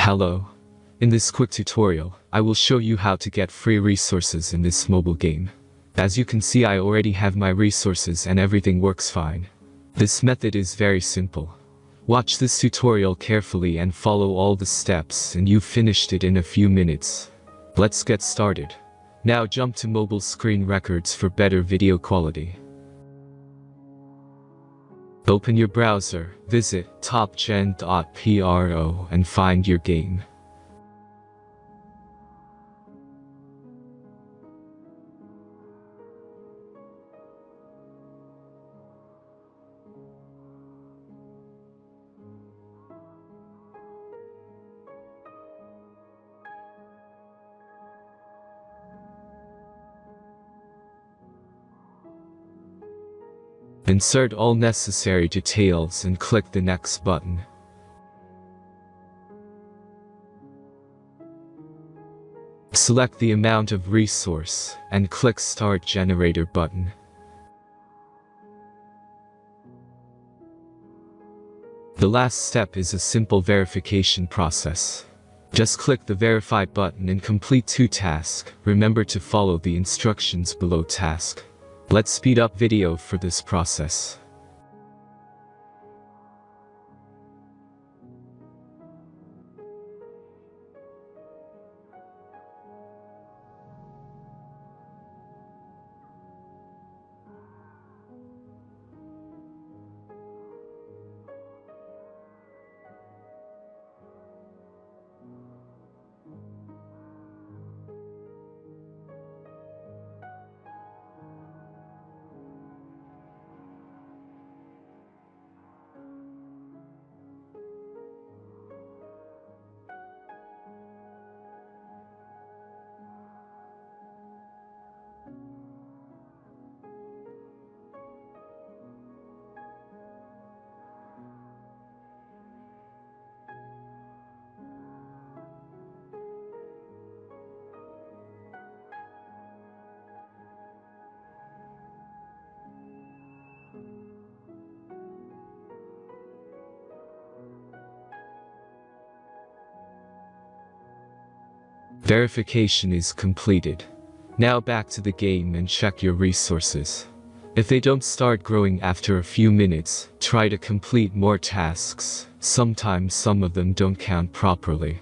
Hello. In this quick tutorial, I will show you how to get free resources in this mobile game. As you can see, I already have my resources and everything works fine. This method is very simple. Watch this tutorial carefully and follow all the steps and you've finished it in a few minutes. Let's get started. Now jump to mobile screen records for better video quality. Open your browser, visit top.Pro and find your game. Insert all necessary details and click the next button. Select the amount of resource and click Start Generator button. The last step is a simple verification process. Just click the Verify button and complete 2 tasks. Remember to follow the instructions below task. Let's speed up video for this process. Verification is completed. Now back to the game and check your resources. If they don't start growing after a few minutes, try to complete more tasks. Sometimes some of them don't count properly.